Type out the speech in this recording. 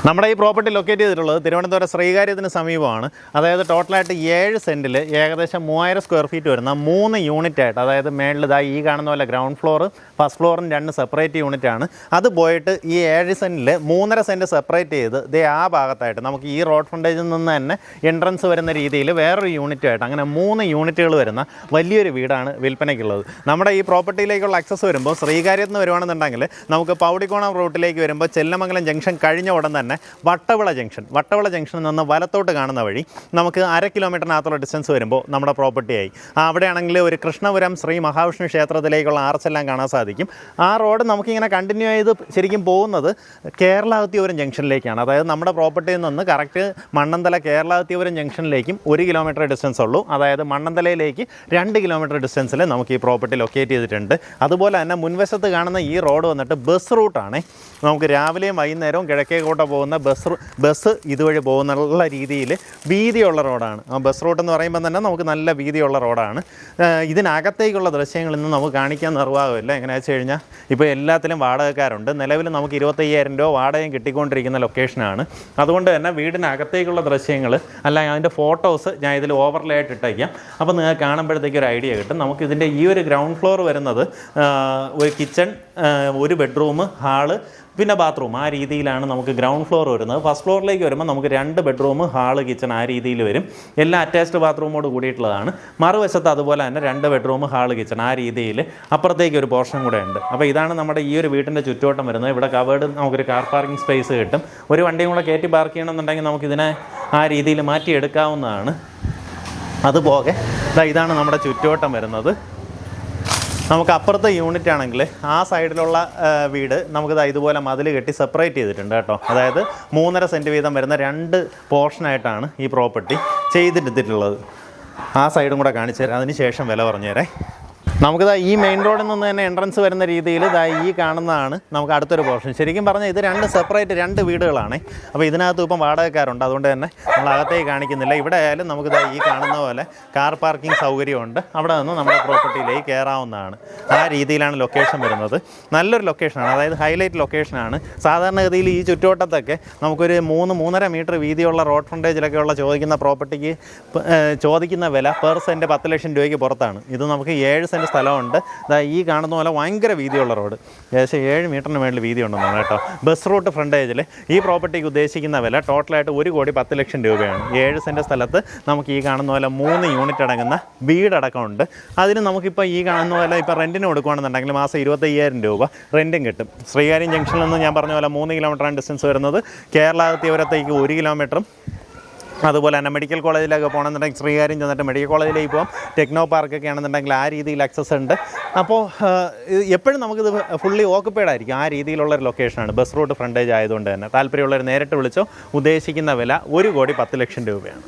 നമ്മുടെ ഈ property locate ചെയ്തിട്ടുള്ളത് തിരുവനന്തപുരം ശ്രീകാര്യത്തിന് സമീപമാണ്. അതായത് ടോട്ടലായിട്ട് 7 സെൻറ്റിൽ ഏകദേശം 3000 സ്ക്വയർ ഫീറ്റ് വരുന്ന 3 യൂണിറ്റ് ആയിട്ട്, അതായത് മേളിൽ ഈ കാണുന്ന പോലെ ഗ്രൗണ്ട് ഫ്ലോർ, ഫസ്റ്റ് ഫ്ലോറും 2 സെപ്പറേറ്റ് യൂണിറ്റാണ്. അത് പോയിട്ട് ഈ 7 സെൻറ്റിൽ 3.5 സെൻറ്റ് സെപ്പറേറ്റ് ചെയ്ത് ആ ഭാഗത്തായിട്ട് നമുക്ക് ഈ റോഡ് ഫ്രണ്ടേജിൽ നിന്ന് തന്നെ എൻട്രൻസ് വരുന്ന രീതിയിൽ വേറൊരു യൂണിറ്റായിട്ട് അങ്ങനെ 3 യൂണിറ്റുകൾ വരുന്ന വലിയൊരു വീടാണ് വിൽപ്പനയ്ക്കുള്ളത്. നമ്മുടെ ഈ പ്രോപ്പർട്ടിയിലേക്കുള്ള ആക്സസ് വരുമ്പോൾ ശ്രീകാര്യത്ത് നിന്ന് വരുവാണെന്നുണ്ടെങ്കിൽ നമുക്ക് പൗടിക്കോണം റൂട്ടിലേക്ക് വരുമ്പോൾ ചെല്ലമംഗലം ജംഗ്ഷൻ കഴിഞ്ഞ ഉടൻ തന്നെ വട്ടവിള ജംഗ്ഷനിൽ നിന്ന് വലത്തോട്ട് കാണുന്ന വഴി നമുക്ക് 1/2 കിലോമീറ്ററിനകത്തുള്ള ഡിസ്റ്റൻസ് വരുമ്പോൾ നമ്മുടെ പ്രോപ്പർട്ടിയായി. അവിടെയാണെങ്കിൽ ഒരു കൃഷ്ണപുരം ശ്രീ മഹാവിഷ്ണു ക്ഷേത്രത്തിലേക്കുള്ള ആർച്ചെല്ലാം കാണാൻ സാധിക്കും. ആ റോഡ് നമുക്കിങ്ങനെ കണ്ടിന്യൂ ചെയ്ത് ശരിക്കും പോകുന്നത് കേരളാവത്തിപുരം ജംഗ്ഷനിലേക്കാണ്. അതായത് നമ്മുടെ പ്രോപ്പർട്ടിയിൽ നിന്ന് കറക്റ്റ് മണ്ണന്തല കേരളാവത്തിപുരം ജംഗ്ഷനിലേക്കും 1 കിലോമീറ്റർ ഡിസ്റ്റൻസ് ഉള്ളൂ. അതായത് മണ്ണന്തലയിലേക്ക് 2 കിലോമീറ്റർ ഡിസ്റ്റൻസിൽ നമുക്ക് ഈ പ്രോപ്പർട്ടി ലൊക്കേറ്റ് ചെയ്തിട്ടുണ്ട്. അതുപോലെ തന്നെ മുൻവശത്ത് കാണുന്ന ഈ റോഡ് വന്നിട്ട് ബസ് റൂട്ടാണ്. നമുക്ക് രാവിലെയും വൈകുന്നേരവും കിഴക്കേക്കോട്ട പോകുന്ന ബസ് ഇതുവഴി പോകുന്നുള്ള രീതിയിൽ വീതിയുള്ള റോഡാണ്. ആ ബസ് റൂട്ട് എന്ന് പറയുമ്പോൾ തന്നെ നമുക്ക് നല്ല വീതിയുള്ള റോഡാണ്. ഇതിനകത്തേക്കുള്ള ദൃശ്യങ്ങളിൽ നിന്ന് നമുക്ക് കാണിക്കാൻ നിർവാഹമില്ല. എങ്ങനെയാണെന്ന് വെച്ച് കഴിഞ്ഞാൽ ഇപ്പോൾ എല്ലാത്തിലും വാടകക്കാരുണ്ട്. നിലവിൽ നമുക്ക് 25,000 രൂപ വാടകയും കിട്ടിക്കൊണ്ടിരിക്കുന്ന ലൊക്കേഷനാണ്. അതുകൊണ്ട് തന്നെ വീടിനകത്തേക്കുള്ള ദൃശ്യങ്ങൾ അല്ലെങ്കിൽ അതിൻ്റെ ഫോട്ടോസ് ഞാൻ ഇതിൽ ഓവർലേ ആയിട്ട് ഇട്ടേക്കാം. അപ്പോൾ നിങ്ങൾക്ക് കാണുമ്പോഴത്തേക്ക് ഒരു ഐഡിയ കിട്ടും. നമുക്കിതിൻ്റെ ഈ ഒരു ഗ്രൗണ്ട് ഫ്ലോർ വരുന്നത് ഒരു കിച്ചൺ, ഒരു ബെഡ്റൂം, ഹാള്, പിന്നെ ബാത്റൂം, ആ രീതിയിലാണ് നമുക്ക് ഗ്രൗണ്ട് ഫ്ലോർ വരുന്നത്. ഫസ്റ്റ് ഫ്ലോറിലേക്ക് വരുമ്പോൾ നമുക്ക് 2 ബെഡ്റൂം, ഹാള്, കിച്ചൺ ആ രീതിയിൽ വരും. എല്ലാം അറ്റാച്ച്ഡ് ബാത്റൂമോട് കൂടിയിട്ടുള്ളതാണ്. മറുവശത്ത് അതുപോലെ തന്നെ 2 ബെഡ്റൂം, ഹാള്, കിച്ചൺ ആ രീതിയിൽ അപ്പുറത്തേക്ക് ഒരു പോർഷൻ കൂടെ ഉണ്ട്. അപ്പോൾ ഇതാണ് നമ്മുടെ ഈ ഒരു വീട്ടിൻ്റെ ചുറ്റുവട്ടം വരുന്നത്. ഇവിടെ കവേർഡ് നമുക്കൊരു കാർ പാർക്കിംഗ് സ്പേസ് കിട്ടും. ഒരു വണ്ടിയും കൂടെ കയറ്റി പാർക്ക് ചെയ്യണമെന്നുണ്ടെങ്കിൽ നമുക്കിതിനെ ആ രീതിയിൽ മാറ്റിയെടുക്കാവുന്നതാണ്. അതുപോകെ ഇതാണ് നമ്മുടെ ചുറ്റുവട്ടം വരുന്നത്. നമുക്ക് അപ്പുറത്തെ യൂണിറ്റ് ആണെങ്കിൽ ആ സൈഡിലുള്ള വീട് നമുക്ക് ഇതുപോലെ മതിൽ കെട്ടി സെപ്പറേറ്റ് ചെയ്തിട്ടുണ്ട് കേട്ടോ. അതായത് 3.5 സെൻറ്റ് വീതം വരുന്ന 2 പോർഷനായിട്ടാണ് ഈ പ്രോപ്പർട്ടി ചെയ്തിട്ടുള്ളത്. ആ സൈഡും കൂടെ കാണിച്ചു തരാം, അതിന് ശേഷം വില പറഞ്ഞു തരാം. നമുക്കിതാ ഈ മെയിൻ റോഡിൽ നിന്ന് തന്നെ എൻട്രൻസ് വരുന്ന രീതിയിൽ ഈ കാണുന്നതാണ് നമുക്ക് അടുത്തൊരു പോർഷൻ. ശരിക്കും പറഞ്ഞാൽ ഇത് 2 സെപ്പറേറ്റ് 2 വീടുകളാണ്. അപ്പോൾ ഇതിനകത്ത് ഇപ്പം വാടകക്കാരുണ്ട്. അതുകൊണ്ട് തന്നെ നമ്മൾ അകത്തേക്ക് കാണിക്കുന്നില്ല. ഇവിടെ ആയാലും നമുക്ക് ഈ കാണുന്ന പോലെ കാർ പാർക്കിംഗ് സൗകര്യമുണ്ട്. അവിടെ നിന്ന് നമ്മുടെ പ്രോപ്പർട്ടിയിലേക്ക് കയറാവുന്നതാണ്. ആ രീതിയിലാണ് ലൊക്കേഷൻ വരുന്നത്. നല്ലൊരു ലൊക്കേഷനാണ്, അതായത് ഹൈലൈറ്റ് ലൊക്കേഷനാണ്. സാധാരണഗതിയിൽ ഈ ചുറ്റുവട്ടത്തൊക്കെ നമുക്കൊരു 3-3.5 മീറ്റർ വീതിയുള്ള റോഡ് ഫ്രണ്ടേജിലൊക്കെയുള്ള ചോദിക്കുന്ന പ്രോപ്പർട്ടിക്ക് ചോദിക്കുന്ന വില പെർ സെൻറ്റ് 10 ലക്ഷം രൂപയ്ക്ക് പുറത്താണ്. ഇത് നമുക്ക് 7 സെൻറ്റ് സ്ഥലമുണ്ട്. ഈ കാണുന്ന പോലെ ഭയങ്കര വീതിയുള്ള റോഡ്, ഏകദേശം 7 മീറ്ററിന് മേളിൽ വീതി ഉണ്ടെന്നാണ് കേട്ടോ. ബസ് റൂട്ട് ഫ്രണ്ടേജിൽ ഈ പ്രോപ്പർട്ടിക്ക് ഉദ്ദേശിക്കുന്ന വില ടോട്ടലായിട്ട് 1,10 ലക്ഷം രൂപയാണ്. 7 സെൻറ്റ് സ്ഥലത്ത് നമുക്ക് ഈ കാണുന്ന പോലെ 3 യൂണിറ്റ് അടങ്ങുന്ന വീടടക്കമുണ്ട്. അതിന് നമുക്കിപ്പോൾ ഈ കാണുന്ന പോലെ ഇപ്പോൾ റെൻറ്റിന് കൊടുക്കുകയാണെന്നുണ്ടെങ്കിൽ മാസം 25,000 രൂപ റെൻറ്റും കിട്ടും. ശ്രീകാര്യം ജംഗ്ഷനിൽ നിന്ന് ഞാൻ പറഞ്ഞ പോലെ 3 കിലോമീറ്ററാണ് ഡിസ്റ്റൻസ് വരുന്നത്. കേരളാവത്തിപുരത്തേക്ക് 1 കിലോമീറ്ററും, അതുപോലെ തന്നെ മെഡിക്കൽ കോളേജിലൊക്കെ പോകണമെന്നുണ്ടെങ്കിൽ ശ്രീകാര്യം ചെന്നിട്ട് മെഡിക്കൽ കോളേജിലേക്ക് പോകാം. ടെക്നോ പാർക്കൊക്കെ ആണെന്നുണ്ടെങ്കിൽ ആ രീതിയിൽ ആക്സസ് ഉണ്ട്. അപ്പോൾ എപ്പോഴും നമുക്കിത് ഫുള്ളി ഓക്കുപ്പൈഡ് ആയിരിക്കും. ആ രീതിയിലുള്ളൊരു ലൊക്കേഷനാണ്. ബസ് റൂട്ട് ഫ്രണ്ടേജ് ആയതുകൊണ്ട് തന്നെ താല്പര്യമുള്ളവർ നേരിട്ട് വിളിച്ചോ. ഉദ്ദേശിക്കുന്ന വില 1,10 ലക്ഷം രൂപയാണ്.